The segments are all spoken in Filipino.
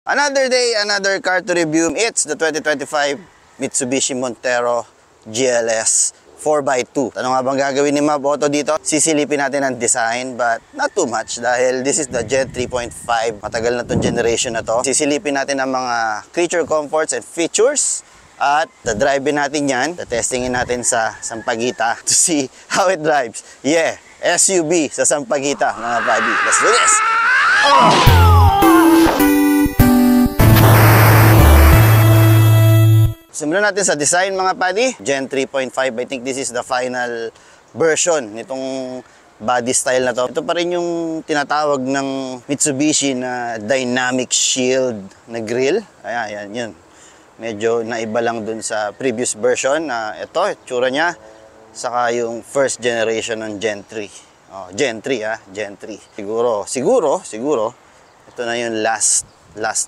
Another day, another car to review. It's the 2025 Mitsubishi Montero GLS 4x2. Ano nga bang gagawin ni Mab Auto dito? Sisilipin natin ang design, but not too much dahil this is the Gen 3.5. Matagal na tong generation na to. Sisilipin natin ang mga creature comforts and features. At the-drive natin yan. The-testingin natin sa Sampaguita to see how it drives. Yeah, SUV sa Sampaguita, mga buddy. Let's do this! Simulan natin sa design, mga buddy. Gen 3.5, I think this is the final version nitong body style na to. Ito pa rin yung tinatawag ng Mitsubishi na dynamic shield na grille. Ayan, yun. Medyo naiba lang dun sa previous version na ito, itsura niya. Saka yung first generation ng Gen 3. Oh, Gen 3 Gen 3. Siguro, ito na yung last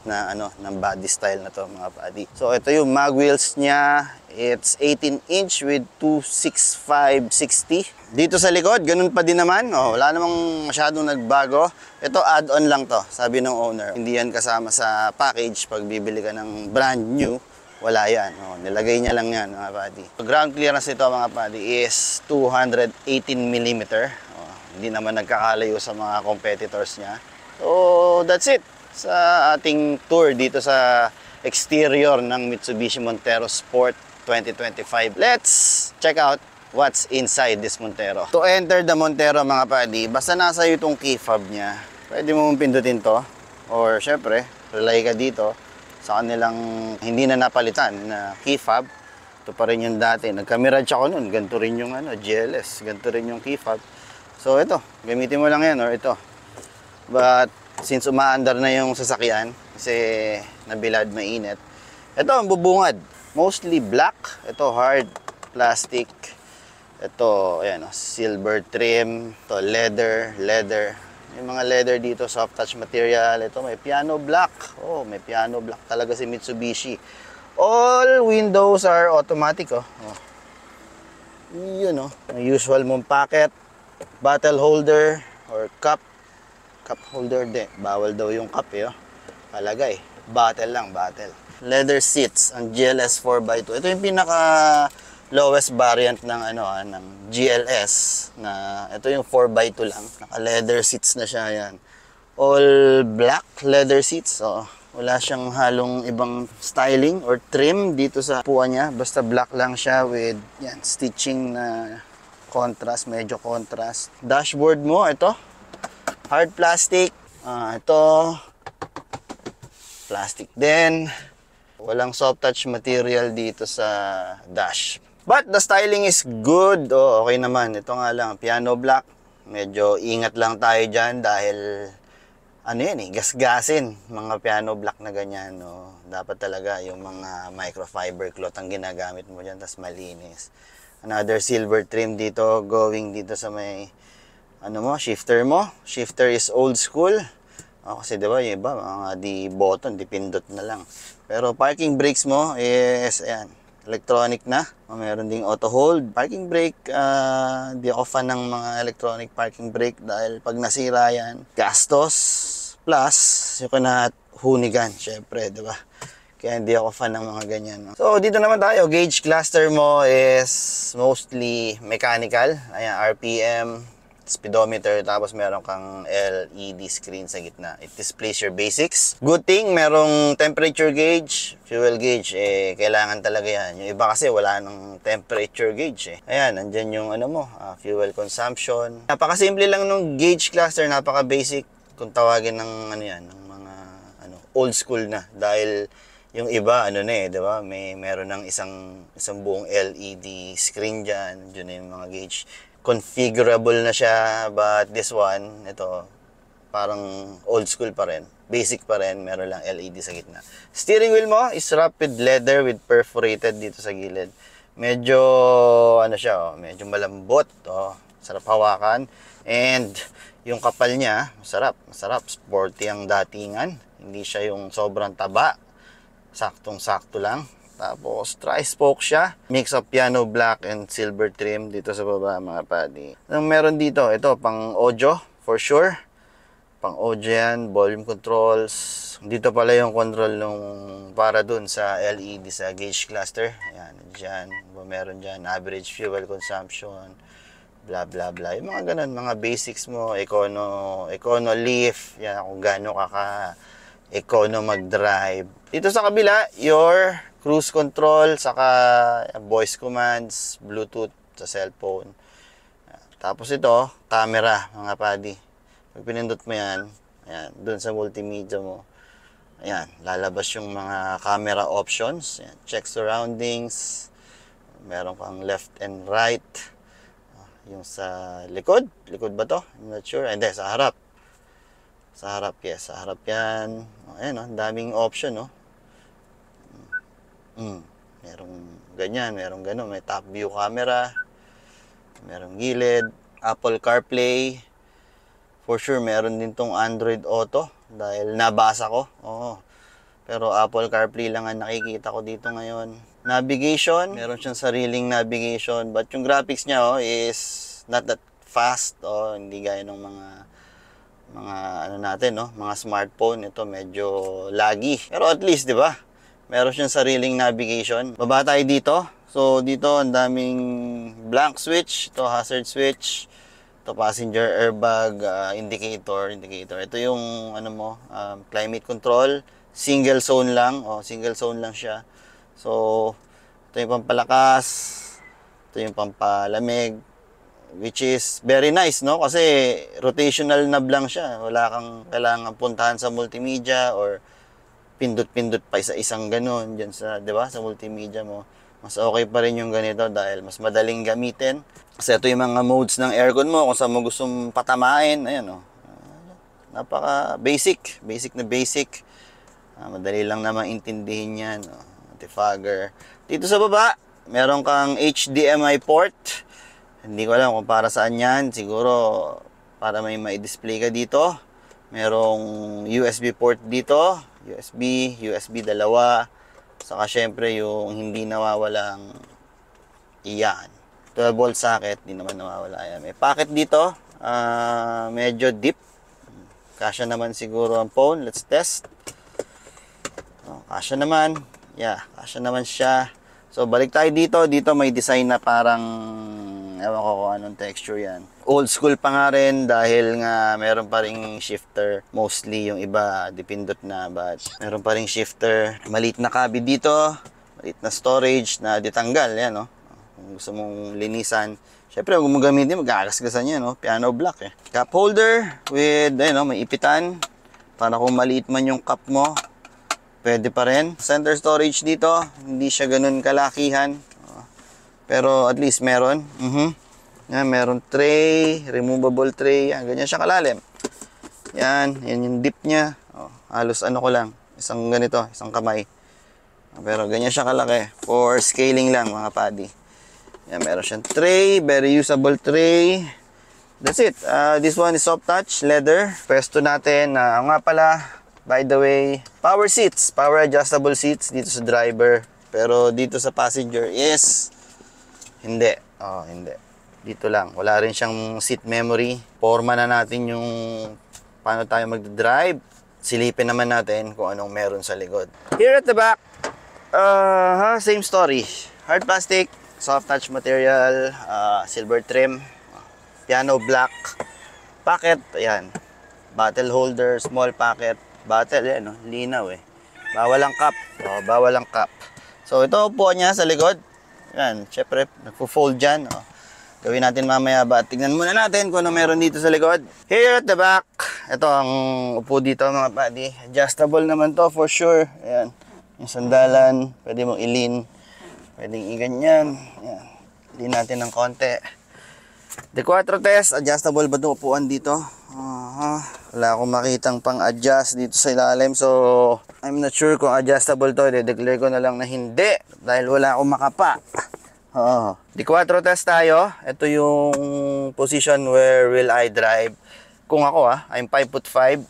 na ng body style na to, mga buddy. So ito yung mag wheels niya. It's 18-inch with 265/60. Dito sa likod, ganun pa din naman. Oh, wala namang masyadong nagbago. Ito add-on lang to, sabi ng owner. Hindi yan kasama sa package pag bibili ka ng brand new. Wala yan. Oh, nilagay niya lang yan, mga buddy. So, ground clearance nito, mga buddy, is 218mm. Oh, hindi naman nagkakalayo sa mga competitors niya. So that's it sa ating tour dito sa exterior ng Mitsubishi Montero Sport 2025. Let's check out what's inside this Montero. To enter the Montero, mga buddy, basta nasa iyo itong key fob niya, pwede mo pindutin to. Or syempre, relay ka dito sa kanilang hindi na napalitan na key fob. Ito pa rin yung dati. Nagka-Mirage ako nun. Ganito rin yung GLS. Ganito rin yung key fob. So ito, gamitin mo lang yan or ito. But since umaandar na yung sasakyan kasi nabilad, mainit, ito ang bubungad. Mostly black. Ito hard plastic. Ito, ayan, silver trim. Ito leather. Yung mga leather dito, soft touch material. Ito may piano black. Oh, may piano black talaga si Mitsubishi. All windows are automatic, oh. Yun, oh. May usual mong pocket, bottle holder or cup holder din. Bawal daw yung cup, eh, oh. Palagay. Bottle lang, bottle. Leather seats ang GLS 4x2. Ito yung pinaka lowest variant ng ng GLS na ito yung 4x2 lang. Naka leather seats na siya, yan. All black leather seats. So, wala siyang halong ibang styling or trim dito sa puwan niya. Basta black lang siya with yan, stitching na contrast, medyo contrast. Dashboard mo, ito. Hard plastic. Ito plastic din. Walang soft touch material dito sa dash. But the styling is good. Oh, okay naman. Ito nga lang, piano black. Medyo ingat lang tayo dyan dahil gasgasin. Mga piano black na ganyan. Oh. Dapat talaga yung mga microfiber cloth ang ginagamit mo dyan, tas malinis. Another silver trim dito, going dito sa may shifter mo. Shifter is old school. Kasi diba, yung iba, mga di button, di pindot na lang. Pero parking brakes mo is, ayan, electronic na. Meron ding auto hold. Parking brake, di ako fan ng mga electronic parking brake dahil pag nasira yan, gastos. Plus, yung hunigan, syempre, diba? Kaya hindi ako fan ng mga ganyan. So, dito naman tayo. Gauge cluster mo is mostly mechanical. Ayan, RPM, speedometer, tapos meron kang LED screen sa gitna. It displays your basics. Good thing, merong temperature gauge, fuel gauge, kailangan talaga yan. Yung iba kasi wala ng temperature gauge, Ayan, nandyan yung fuel consumption. Napakasimple lang nung gauge cluster, napaka-basic kung tawagin ng ng mga old school na. Dahil yung iba, diba? Meron ng isang buong LED screen dyan. Diyan na yung mga gauge. Configurable na siya, but this one, ito, parang old school pa rin. Basic pa rin, meron lang LED sa gitna. Steering wheel mo is wrapped with leather with perforated dito sa gilid. Medyo, medyo malambot. Sarap hawakan. And, yung kapal niya, masarap. Sporty ang datingan. Hindi siya yung sobrang taba. Saktong-sakto lang. Tapos, tri-spoke siya. Mix of piano black and silver trim dito sa baba, mga buddy. Anong meron dito? Ito, pang audio, for sure. Pang audio yan, volume controls. Dito pala yung control nung para dun sa LED sa gauge cluster. Ayan, dyan. Meron dyan, average fuel consumption, blah blah blah. Yung mga ganun, mga basics mo, econo leaf, yan, kung gaano ka econo mag-drive. Dito sa kabila, your cruise control, saka voice commands, Bluetooth sa cellphone. Tapos ito, camera, mga padi. Pag pinindot mo yan, ayan, dun sa multimedia mo, ayan, lalabas yung mga camera options. Ayan, check surroundings. Meron kang left and right. Yung sa likod. Likod ba to? I'm not sure. Hindi, sa harap. Sa harap, yes. Sa harap yan. Ayan, oh, daming option, no? Merong ganyan, merong gano'n. May top view camera. Merong gilid. Apple CarPlay. For sure, meron din tong Android Auto. Dahil nabasa ko. Oo. Pero Apple CarPlay lang ang nakikita ko dito ngayon. Navigation. Meron siyang sariling navigation. But yung graphics niya is not that fast. Hindi gaya ng mga ano natin, no? Mga smartphone. Ito medyo laggy. Pero at least, di ba? Meron siyang sariling navigation. Baba tayo dito. So, dito ang daming blank switch. Ito hazard switch. Ito passenger airbag, indicator. Ito yung ano mo, climate control, single zone lang, single zone lang siya. So, ito yung pampalakas, ito yung pampalamig, which is very nice, no? Kasi rotational knob lang siya. Wala kang kailangan puntahan sa multimedia or pindot-pindot pa isa-isang ganun diyan sa, 'di ba? Sa multimedia mo. Mas okay pa rin yung ganito dahil mas madaling gamitin. Kasi ito yung mga modes ng aircon mo kung saan mo gustong patamain. Ayan, oh. Napaka basic. Basic na basic. Madali lang naman intindihin yan. Anti-fogger. Dito sa baba, meron kang HDMI port. Hindi ko alam kung para saan yan. Siguro para may display ka dito. Merong USB port dito. USB dalawa. Saka syempre yung hindi nawawalang iyan. 12 volt socket, hindi naman nawawala yan. May packet dito, medyo deep. Kasya naman siguro ang phone. Let's test. Kasya naman. Yeah, kasya naman siya. So balik tayo dito. Dito may design na parang, ewan ko kung anong texture yan. Old school pa nga rin dahil nga meron pa ring shifter. Mostly yung iba dipindot na, but meron pa ring shifter. Maliit na cabi dito. Maliit na storage na ditanggal. Yan, no? Kung gusto mong linisan. Siyempre, kung mo gamitin, magkakasgasan yan, no? Piano block, eh. Cup holder with, ayun, no? May ipitan. Para kung maliit man yung cup mo, pwede pa rin. Center storage dito. Hindi siya ganun kalakihan. Pero at least meron. Yan, meron tray, removable tray. Yan, ganyan siya kalalim. Yan yung dip niya. Halos ano ko lang, isang ganito, isang kamay. Pero ganyan siya kalaki. For scaling lang, mga padi. Yan, meron siyang tray, very usable tray. That's it. This one is soft touch, leather. Pwesto natin. Nga pala, by the way, power seats, power adjustable seats dito sa driver. Pero dito sa passenger is hindi. Hindi. Dito lang. Wala rin siyang seat memory. Forma na natin yung paano tayo mag-drive. Silipin naman natin kung anong meron sa likod. Here at the back, same story. Hard plastic, soft touch material, silver trim, piano black, pocket, ayan. Bottle holder, small pocket. Bottle, yan, no? Linaw eh. Bawal ang cup. Bawal ang cup. So, ito po niya sa likod. Yan, syempre, nagpo-fold dyan. Gawin natin mamaya ba? Tignan muna natin kung ano meron dito sa likod. Here at the back, ito ang upo dito, mga buddy. Adjustable naman to for sure. Ayan, yung sandalan, pwede mong ilin. Pwedeng iganyan. Ayan, ilin natin ng konti. The Quattro test, adjustable ba itong upuan dito? Wala akong makitang pang-adjust dito sa ilalim. So, I'm not sure kung adjustable to. De-declare ko na lang na hindi. Dahil wala akong makapa. The Quattro test tayo. Ito yung position where will I drive. Kung ako I'm 5'5".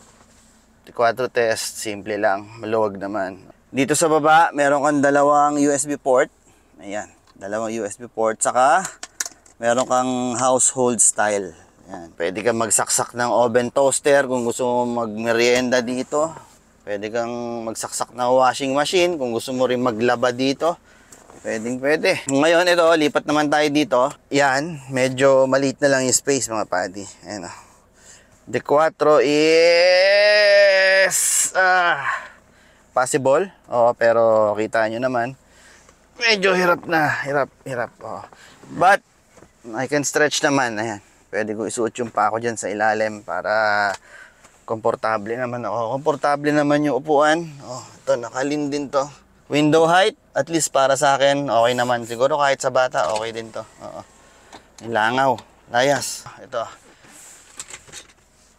The Quattro test, simple lang. Maluwag naman. Dito sa baba, meron kang dalawang USB port. Ayan, dalawang USB port. Saka, meron kang household style Yan. Pwede kang magsaksak ng oven toaster kung gusto mo magmerienda dito. Pwede kang magsaksak ng washing machine kung gusto mo rin maglaba dito. Pwede. Ngayon, ito, lipat naman tayo dito. Yan, medyo maliit na lang yung space, mga padi. Ayan, oh. The 4 is possible. Oh, pero kita nyo naman, medyo hirap na. Hirap. Oh. But, I can stretch naman. Ayan. Pwede ko isuot yung pako dyan sa ilalim para komportable naman ako. Komportable naman yung upuan. Oh, ito, nakalin din to. Window height, at least para sa akin, okay naman. Siguro kahit sa bata, okay din to. Oo. Langaw, layas. Ito.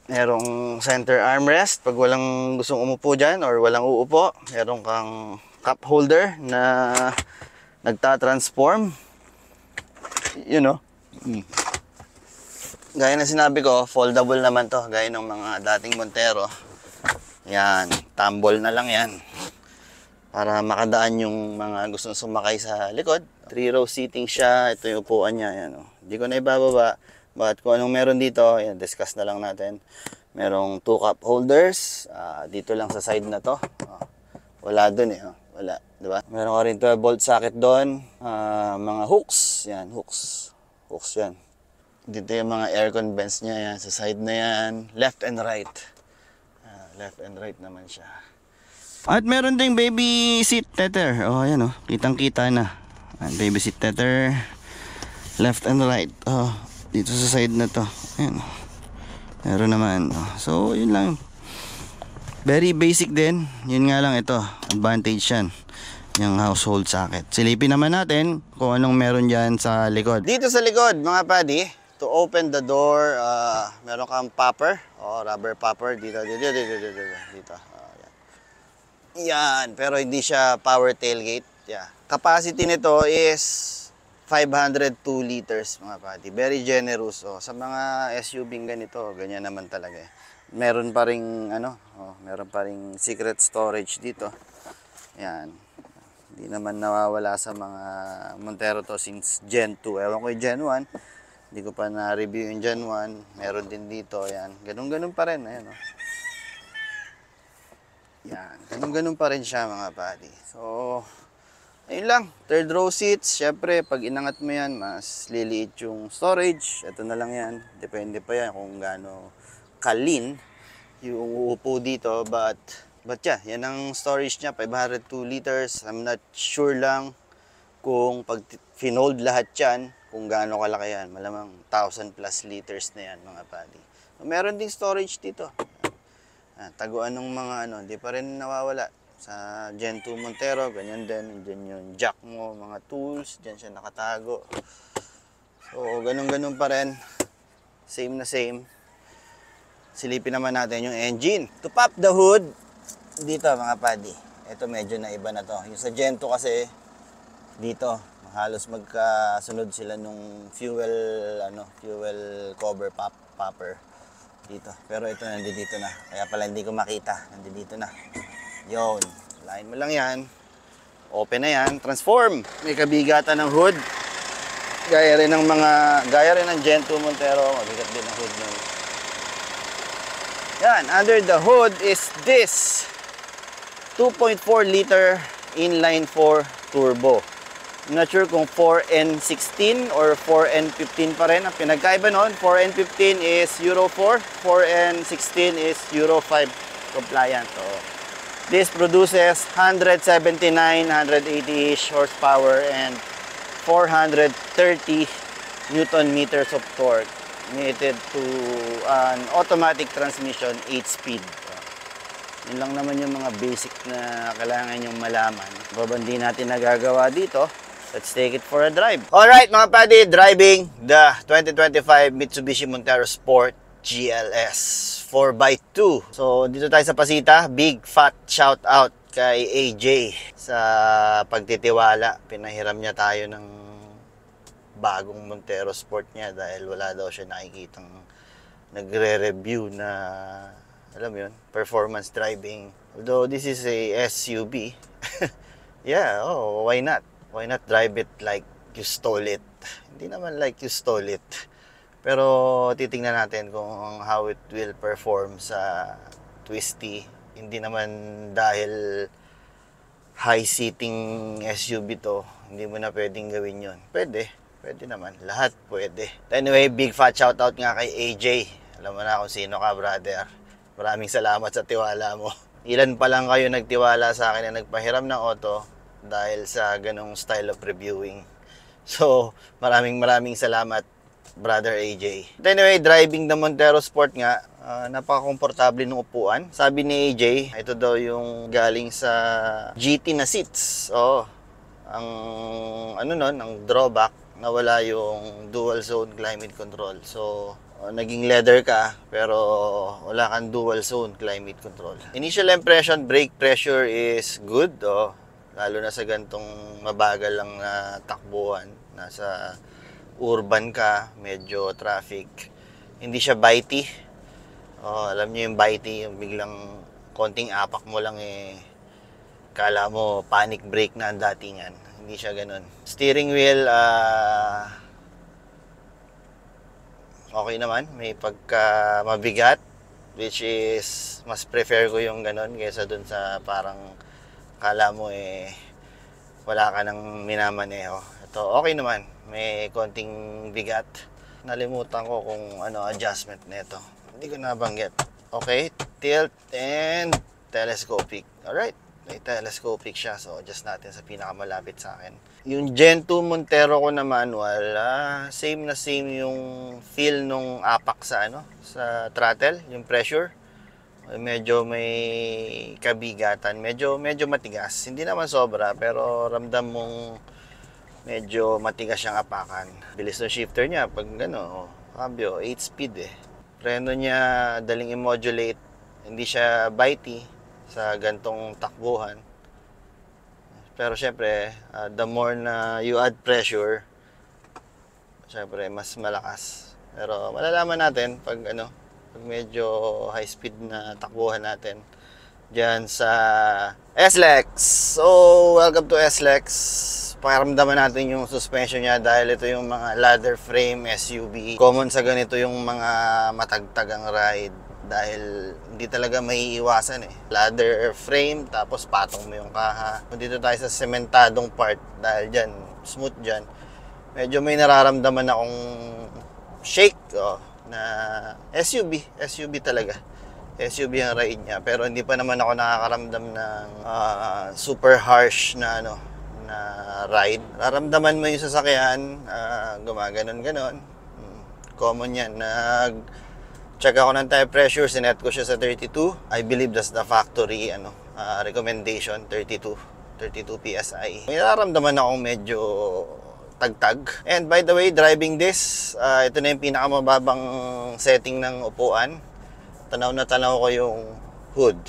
Merong center armrest pag walang gustong umupo dyan or walang uupo. Meron kang cup holder na nagtatransform. You know. Gaya na sinabi ko, foldable naman to. Gaya ng mga dating Montero. Yan, tumble na lang yan. Para makadaan yung mga gustong sumakay sa likod. 3-row seating siya. Ito yung upuan niya. Yan, oh. Hindi ko na ibababa. But kung anong meron dito, yan, discuss na lang natin. Merong 2 cup holders. Dito lang sa side na to. Wala dun eh. Wala. Diba? Meron ka rin 12-volt socket doon. Mga hooks. Yan, hooks. Hooks yan. Dito yung mga aircon vents niya. Yan, sa side na yan. Left and right. Left and right naman siya. At meron ding baby seat tether. Oh, ayan oh. Kitang-kita na. Baby seat tether. Left and right. Oh, dito sa side na to. Ayan. Meron naman. Oh. So, yun lang. Very basic din. Yun nga lang ito. Advantage yan. Yung household socket. Silipin naman natin kung anong meron dyan sa likod. Dito sa likod, mga padi, to open the door, meron kang popper. Oh, rubber popper. Dito. Yan, pero hindi siya power tailgate. Yeah. Capacity nito is 502 liters, mga pati. Very generous. Oh. Sa mga SUV ganito, ganyan naman talaga. Meron pa ring meron pa ring secret storage dito. Yan. Hindi naman nawawala sa mga Montero to since Gen 2. Ewan ko yung Gen 1. Hindi ko pa na-review yung Gen 1. Meron din dito. Yan. Ganun pa rin. Ayan, oh. Yan, ganun pa rin siya, mga buddy. So, ayun lang, third row seats. Syempre, pag inangat mo yan, mas liliit yung storage. Ito na lang yan. Depende pa yan kung gaano kalin yung uupo dito. But yeah, yan ang storage niya, 502 liters. I'm not sure lang kung pag finold lahat yan, kung gaano kalaki yan. Malamang 1,000 plus liters na yan, mga buddy. So, meron ding storage dito. Taguan ng mga hindi pa rin nawawala sa Gen 2 Montero, ganyan din. Diyan yung jack mo, mga tools, diyan siya nakatago. So, ganun pa rin. Same na same. Silipin naman natin yung engine. To pop the hood, dito mga padi. Ito medyo na iba na to. Yung sa Gen 2 kasi, dito, halos magkasunod sila nung fuel cover popper. Dito. Pero ito nandito na. Kaya pala hindi ko makita. Nandito na. Yun. Line mo lang yan. Open na yan. Transform. May kabigatan ng hood. Gaya rin ng Gen 2 Montero. Mabigat din ang hood nun. Yan. Under the hood is this 2.4 liter inline 4 turbo. I'm not sure kung 4N16 or 4N15 pa rin. Ang pinagkaiba nun, 4N15 is Euro 4, 4N16 is Euro 5 compliant. So, this produces 179, 180-ish horsepower and 430 Newton meters of torque mated to an automatic transmission 8-speed. Yun lang naman yung mga basic na kailangan yung malaman. Babandi natin nagagawa dito. Let's take it for a drive. Alright mga padi, driving the 2025 Mitsubishi Montero Sport GLS 4x2. So dito tayo sa Pasita. Big fat shout out kay AJ sa pagtitiwala. Pinahiram niya tayo ng bagong Montero Sport niya dahil wala daw siya nakikitang nagre-review na, alam mo yun, performance driving. Although this is a SUV. Yeah, why not? Why not drive it like you stole it? Hindi naman like you stole it. Pero titingnan natin kung how it will perform sa twisty. Hindi naman dahil high seating SUV to, hindi mo na pwedeng gawin yon. Pwede naman. Lahat pwede. Anyway, big fat shoutout nga kay AJ. Alam mo na kung sino ka, brother. Maraming salamat sa tiwala mo. Ilan pa lang kayo nagtiwala sa akin na nagpahiram ng auto dahil sa ganong style of reviewing. So, maraming salamat, Brother AJ. Anyway, driving the Montero Sport nga, napaka-komportable ng upuan. Sabi ni AJ, ito daw yung galing sa GT na seats. Oo. Ang drawback, nawala yung dual zone climate control. So, naging leather ka, pero wala kang dual zone climate control. Initial impression, brake pressure is good. Lalo na sa gantong mabagal lang na takbuhan. Nasa urban ka, medyo traffic. Hindi siya bitey. Alam niyo yung bitey, yung biglang konting apak mo lang kala mo panic brake na ang datingan. Hindi siya ganun. Steering wheel, okay naman. May pagka mabigat, which is mas prefer ko yung ganun kaysa dun sa parang kala mo wala ka nang minamaneho. Ito, okay naman. May konting bigat. Nalimutan ko kung ano adjustment nito. Hindi ko nabanggit. Okay, tilt and telescopic. Alright, may telescopic siya. So, adjust natin sa pinakamalapit sa akin. Yung Gen 2 Montero ko na manual, same na same yung feel nung apak sa sa throttle, yung pressure. Medyo may kabigatan, medyo matigas. Hindi naman sobra, pero ramdam mong medyo matigas siyang apakan. Bilis ng shifter niya pag cambio, 8 speed Preno niya daling i-modulate. Hindi siya bitey sa gantong takbuhan. Pero syempre, the more na you add pressure, syempre mas malakas. Pero malalaman natin pag medyo high speed na takbuhan natin diyan sa SLEX. So, welcome to SLEX. Pakiramdaman natin yung suspension niya dahil ito yung mga ladder frame SUV. Common sa ganito yung mga matagtagang ride dahil hindi talaga maiiwasan Ladder frame, tapos patong mo yung kaha. Dito tayo sa sementadong part dahil dyan, smooth dyan. Medyo may nararamdaman akong shake na SUV talaga. SUV ang ride niya, pero hindi pa naman ako nakakaramdam ng super harsh na na ride. Nararamdaman mo yung sasakyan, gumaganon-ganon. Common yan. Check ako ng tire pressure, sinet ko siya sa 32. I believe that's the factory recommendation, 32 PSI. May nararamdaman akong medyo tagtag. And by the way, driving this, ito na yung pinakamababang setting ng upuan. Tanaw na tanaw ko yung hood.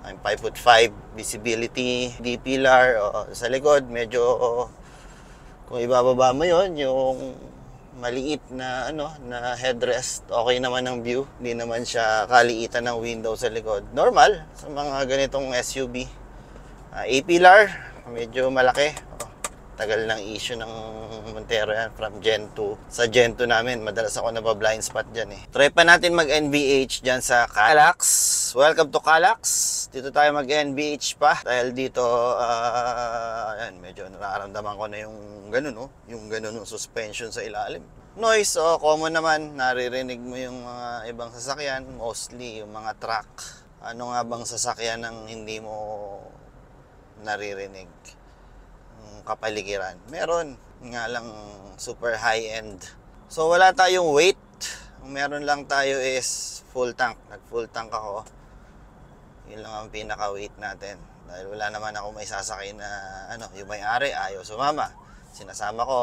I'm 5'5", visibility, D-pillar, sa likod, medyo, kung ibababa mo yon yung maliit na, na headrest, okay naman ang view, hindi naman siya kaliitan ng window sa likod. Normal, sa mga ganitong SUV. A-pillar, medyo malaki. Tagal ng issue ng Montero yan from Gen 2. Sa Gen 2 namin, madalas ako nabablind spot dyan Try pa natin mag-NVH dyan sa Calax. Welcome to Calax. Dito tayo mag-NVH pa. Dahil dito, ayan, medyo nararamdaman ko na yung ganun, yung ganun yung suspension sa ilalim. Noise, common naman. Naririnig mo yung mga ibang sasakyan. Mostly yung mga truck. Ano nga bang sasakyan ang hindi mo naririnig? Kapaligiran. Meron nga lang super high-end. So wala tayong weight. Ang meron lang tayo is full tank. Nag-full tank ako. Yun lang ang pinaka-weight natin. Dahil wala naman ako may sasakay na yung may-ari ayaw sumama. Sinasama ko,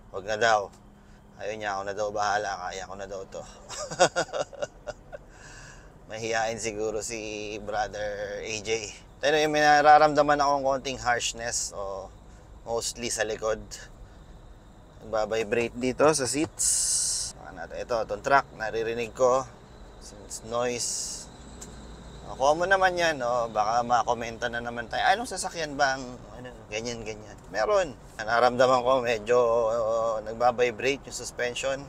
wag na daw. Ayaw niya, ako na daw bahala. Kaya ko na daw to. Mahihain siguro si Brother AJ. Pero may nararamdaman akong konting harshness mostly sa likod. Nagbabibrate dito sa seats. Ito, itong truck, naririnig ko. Since noise. Common naman yan, no? Baka makomenta na naman tayo, anong sasakyan ba ang ano, ganyan, ganyan. Meron. Naramdaman ko medyo nagbabibrate yung suspension.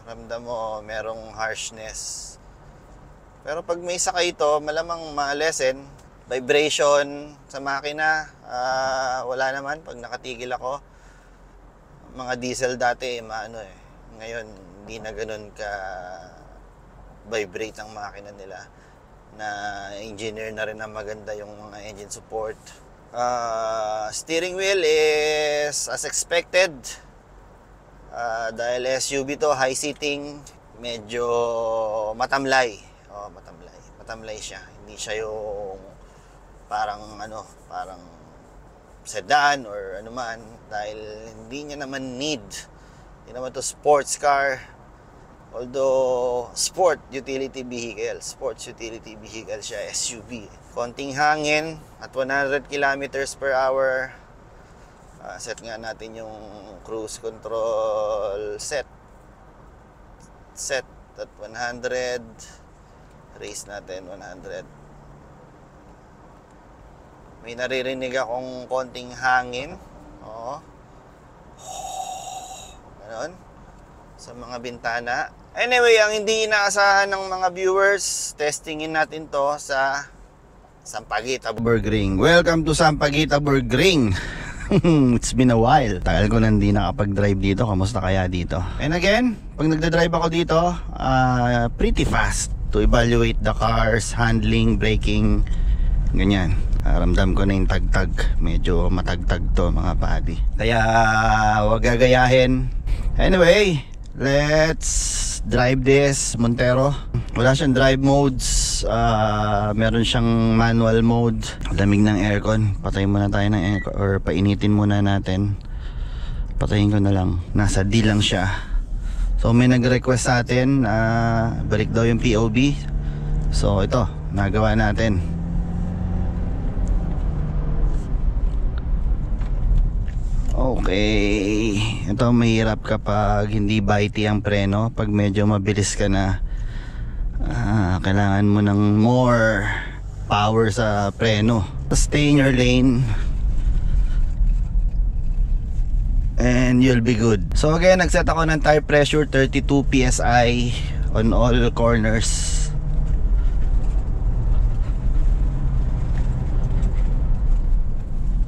Ramdam mo merong harshness. Pero pag may sakay ito, malamang ma-lessen. Vibration sa makina, wala naman pag nakatigil ako. Mga diesel dati, ngayon, hindi na ganun ka vibrate ang makina nila. Na engineer na rin na maganda yung mga engine support. Steering wheel is as expected. Dahil SUV to, high seating, medyo matamlay. Matamlay siya. Hindi siya yung parang sedan or ano man, dahil hindi niya naman need. Hindi naman to sports car. Although sports utility vehicle siya, SUV. Konting hangin at 100 kilometers per hour. Set nga natin yung cruise control set at 100. Race natin 100. May naririnig akong konting hangin. Oo. Ganon. Sa mga bintana. Anyway, ang hindi inaasahan ng mga viewers, testingin natin to sa Sampaguita Burgring. Welcome to Sampaguita Burgring. It's been a while. Tagal ko nang hindi nakapag-drive dito. Kamusta kaya dito? And again, pag nagda-drive ako dito, pretty fast to evaluate the cars, handling, braking, ganyan. Ramdam ko na yung tagtag. Medyo matagtag to mga buddy. Kaya wag gagayahin. Anyway, let's drive this Montero. Wala siyang drive modes. Meron siyang manual mode. Lamig ng aircon. Patayin muna tayo ng aircon, or painitin muna natin. Patayin ko na lang. Nasa D lang siya. So may nag-request sa atin, balik daw yung POV. So ito, nagawa natin. Okay, ito mahirap kapag hindi bitey ang preno. Pag medyo mabilis ka na, kailangan mo ng more power sa preno. Stay in your lane and you'll be good. So again, nagset ako ng tire pressure 32 PSI on all corners.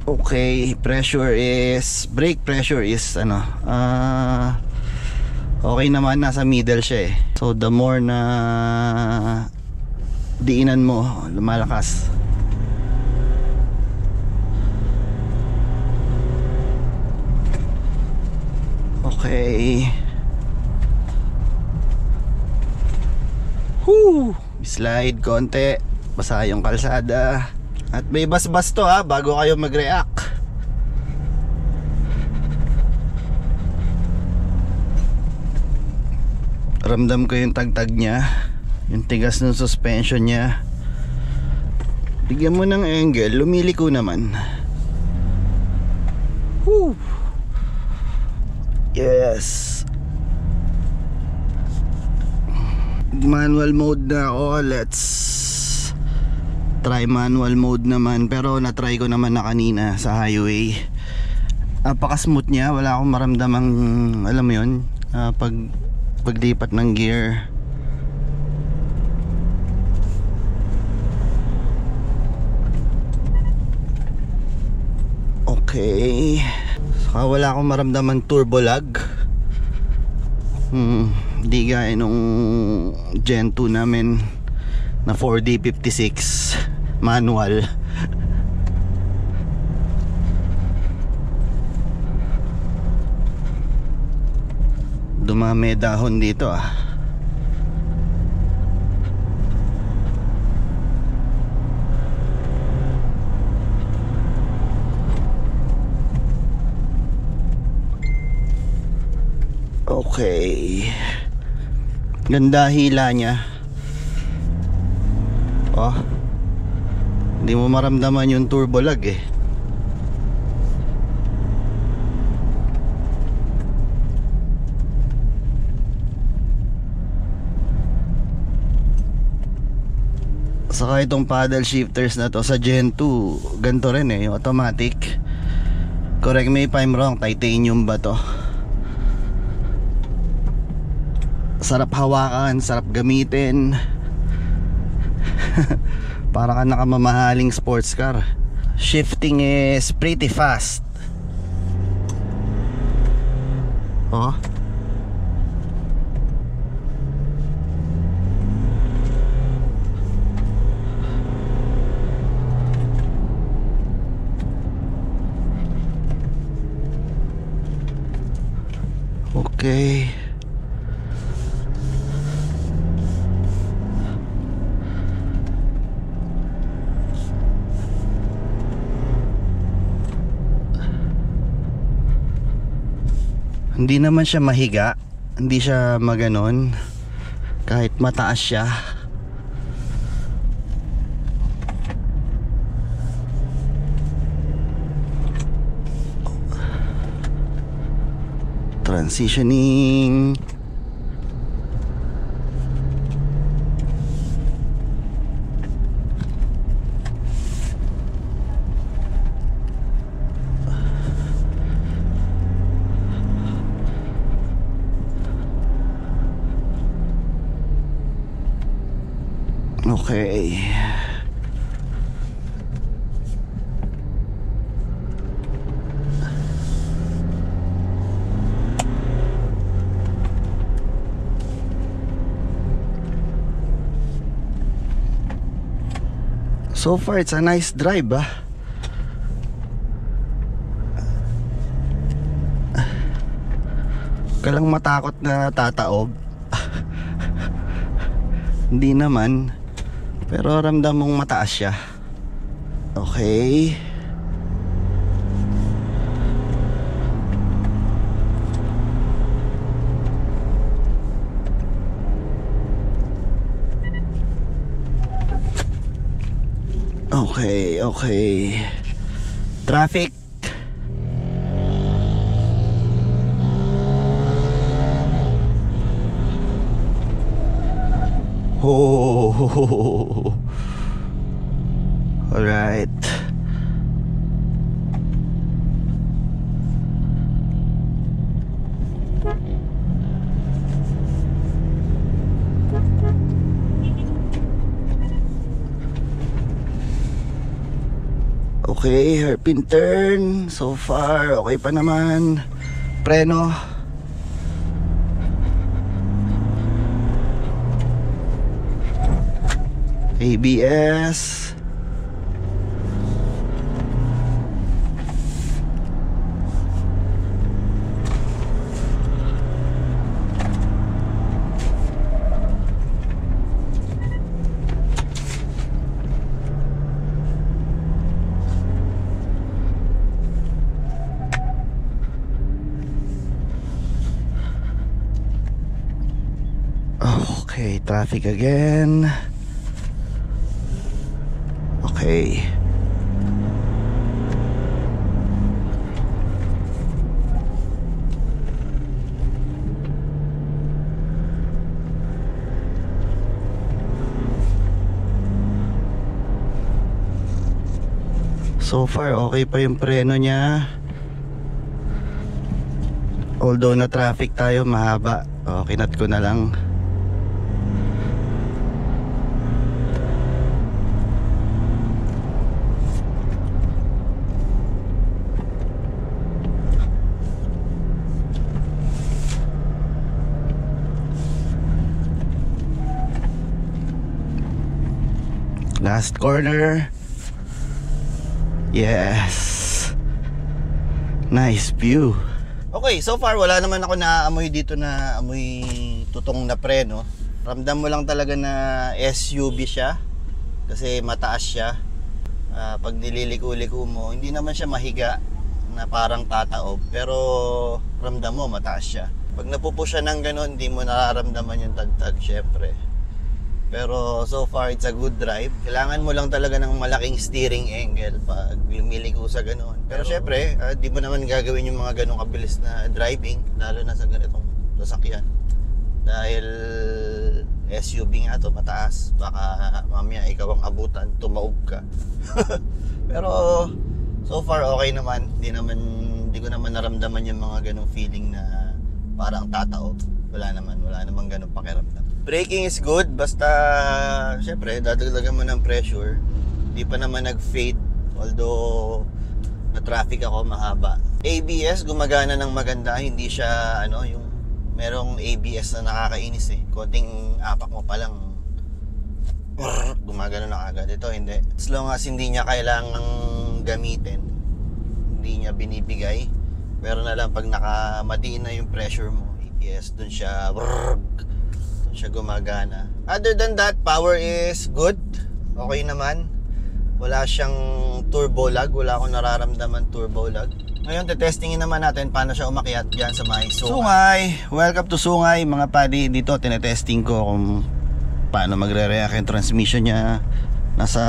Okay, brake pressure is okay naman, nasa middle siya eh. So the more na diinan mo, lumalakas. Okay. Slide konti, basa yung kalsada. At may bas-bas to bago kayo mag-react. Ramdam ko yung tagtag niya, yung tigas ng suspension niya. Bigyan mo ng angle, lumiliko naman. Woo! Yes. Manual mode na ako. Let's try manual mode naman. Pero na-try ko naman na kanina sa highway. Napaka-smooth niya. Wala akong maramdamang, alam mo yun, paglipat ng gear. Okay. Saka wala akong maramdamang turbo lag. Hindi gaya nung Gen 2 namin na 4D56 manual. Dumami dahon dito Okay. Ganda hila niya. Hindi mo maramdaman yung turbo lag eh. Saka itong paddle shifters na to sa Gen 2, ganito rin eh, yung automatic. Correct me if I'm wrong, titanium ba to? Sarap hawakan, sarap gamitin. Para ka nakamamahaling sports car. Shifting is pretty fast. Oh. Okay. Hindi naman siya mahiga, hindi siya maganon kahit mataas siya. Transitioning. Okay. So far, it's a nice drive, ah. Huwag ka lang matakot na tataob. Hindi naman. Pero ramdam mong mataas siya. Okay. Okay, okay. Traffic. Oh. All right. Okay, hairpin turn. So far, okay pa naman. Preno. ABS. Okay, traffic again. Okay. So far, okay pa yung preno niya. Although na traffic tayo, mahaba. O, kinat ko na lang. Last corner. Yes. Nice view. Okay, so far wala naman ako naaamoy dito na amoy tutong na preno. Ramdam mo lang talaga na SUV siya kasi mataas siya. Pag nililiko-liko mo, hindi naman siya mahiga na parang tataob, pero ramdam mo mataas siya. Pag napupush siya ng ganun, hindi mo nararamdaman yung tagtag, syempre. Pero so far, it's a good drive. Kailangan mo lang talaga ng malaking steering angle pag lumiliko sa gano'n. Pero syempre, di mo naman gagawin yung mga ganong kabilis na driving, lalo na sa ganitong sasakyan. Dahil SUV nga to, mataas. Baka mamaya ikaw ang abutan, tumaob ka. Pero so far okay naman. Hindi ko naman naramdaman yung mga ganong feeling na parang tataob. Wala naman ganong pakiramdam. Braking is good, basta syempre dadagdagan mo ng pressure. Hindi pa naman nag-fade, although na traffic ako mahaba. ABS gumagana ng maganda, hindi siya yung merong ABS na nakakainis eh. Konting apak mo pa lang gumagano na agad. Ito hindi. As long as hindi niya kailangang gamitin, hindi niya binibigay. Pero na lang pag nakamadiin na yung pressure mo, ABS, dun siya gumagana. Other than that, power is good. Okay naman. Wala siyang turbo lag. Wala akong nararamdaman turbo lag. Ngayon, tetestingin naman natin paano siya umakyat dyan sa may Sungay. Welcome to Sungay, mga padi. Dito, tinetesting ko kung paano magre-react yung transmission niya. Nasa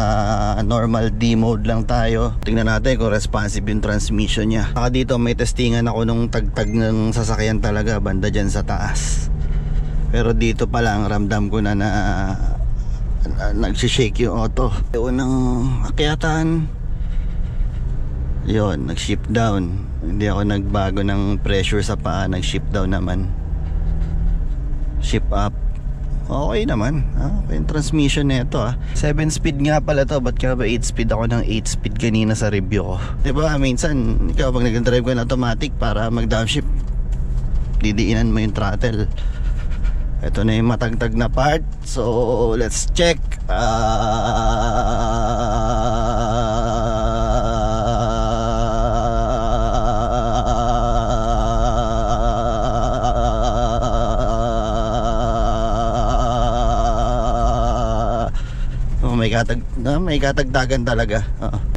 normal D mode lang tayo. Tingnan natin kung responsive yung transmission niya. Saka dito, may testingan ako nung tagtag ng sasakyan talaga, banda dyan sa taas. Pero dito pa lang, ramdam ko na nagsishake yung auto. Unang akyatan, yun, nag-shift down. Hindi ako nagbago ng pressure sa paa, nag-shift down naman. Shift up, okay naman. Okay yung transmission nito 7 speed nga pala to. Ba't ka ba 8 speed? Ako ng 8 speed kanina sa review ko. Diba minsan ikaw pag nag-drive ka na automatic, para mag-downshift didiinan mo yung throttle. Ito na yung matagtag na part. So let's check. May katagtagan talaga.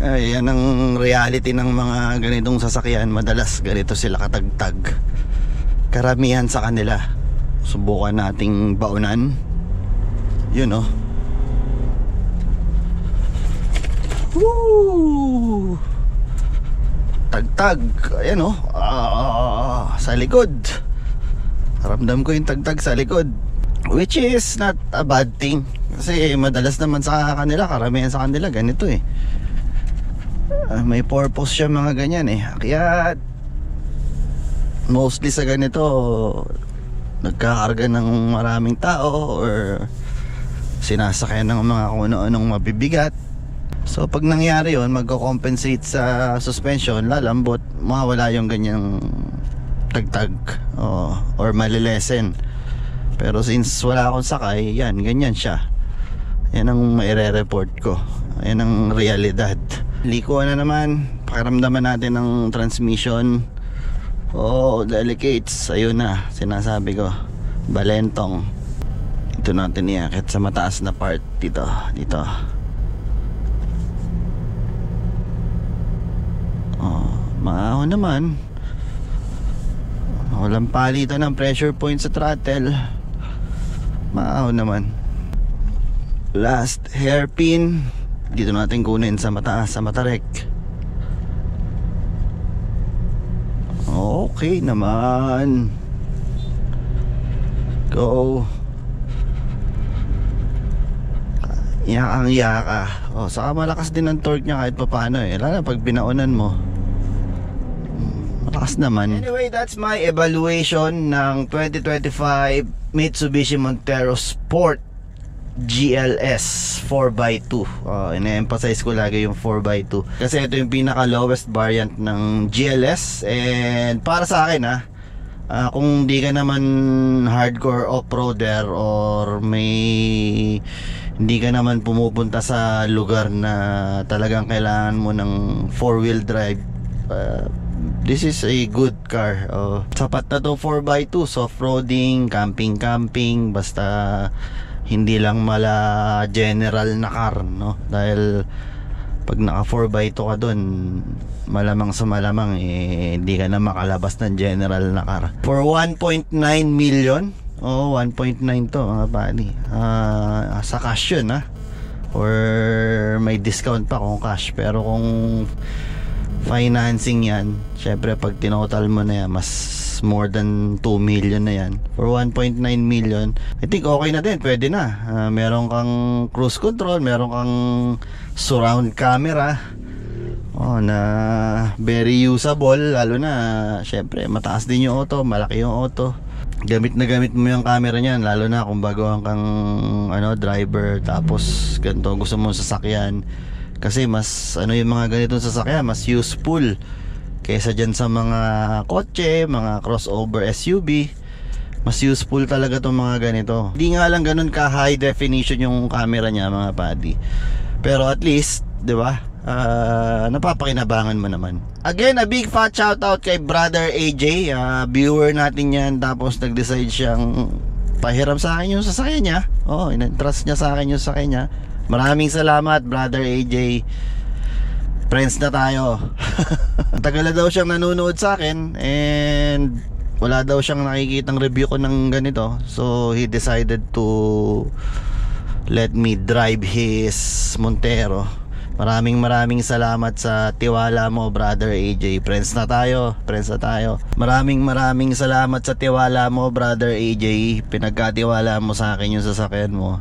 Yan ang reality ng mga ganitong sasakyan. Madalas ganito sila katagtag. Karamihan sa kanila. Subukan nating baunan. Yun Woo! Tagtag. Ayan sa likod. Ramdam ko yung tagtag sa likod, which is not a bad thing. Kasi madalas naman sa kanila, karamihan sa kanila ganito may purpose siya mga ganyan Kaya mostly sa ganito nagkakarga ng maraming tao or sinasakyan ng mga kung ano-anong mabibigat. So pag nangyari yun, magko-compensate sa suspension, lalambot, mawawala yung ganyang tagtag or malilesen. Pero since wala akong sakay, yan, ganyan siya. Yan ang maire-report ko. Yan ang realidad. Liko na naman, pakiramdaman natin ng transmission. Delicates. Ayun na, sinasabi ko, balentong. Ito natin iakit sa mataas na part. Dito. Maahon naman. Walang palitan ng pressure point sa throttle. Maahon naman. Last hairpin, dito natin kunin sa mataas, sa matarek. Okay naman. Go. Iyakang-iyaka. Saka malakas din ang torque niya kahit papaano lalo pag binaunan mo. Malakas naman. Anyway, that's my evaluation ng 2025 Mitsubishi Montero Sport GLS 4x2. Ina-emphasize ko lagi yung 4x2 kasi ito yung pinaka lowest variant ng GLS. And para sa akin kung di ka naman hardcore off-roader or hindi ka naman pumupunta sa lugar na talagang kailangan mo ng 4-wheel drive, this is a good car. Sapat na to 4x2, soft-roading, camping, basta hindi lang mala general na car, dahil pag naka 4x2 ka dun, malamang sa malamang hindi ka na makalabas ng general na car. For 1.9 million, 1.9 to mga pali, sa cash yun or may discount pa kung cash. Pero kung financing yan. Syempre pag tinotal mo na yan, mas more than 2 million na yan. For 1.9 million, I think okay na din, pwede na. Meron kang cruise control, meron kang surround camera, na very usable, lalo na syempre mataas din yung auto, malaki yung auto. Gamit na gamit mo yung camera niyan, lalo na kung baguhan kang driver, tapos ganito gusto mong sasakyan. Kasi mas yung mga ganitong sasakyan, mas useful kaysa dyan sa mga kotse, mga crossover SUV. Mas useful talaga itong mga ganito. Hindi nga lang ganun ka high definition yung camera niya, mga buddy. Pero at least, di ba, napapakinabangan mo naman. Again, a big fat shoutout kay Brother AJ, viewer natin yan. Tapos nag-decide siyang pahiram sa akin yung sasakyan niya. In-entrust niya sa akin yung sasakyan niya. Maraming salamat, Brother AJ. Friends na tayo. Tagal na daw siyang nanonood sa akin, and wala daw siyang nakikitang review ko ng ganito. So he decided to let me drive his Montero. Maraming salamat sa tiwala mo, Brother AJ. Friends na tayo. Maraming salamat sa tiwala mo, Brother AJ. Pinagkatiwala mo sa akin yung sasakyan mo.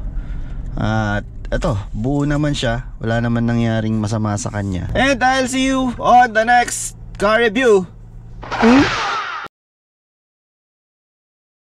At eto, buo naman siya. Wala naman nangyaring masama sa kanya. And I'll see you on the next car review.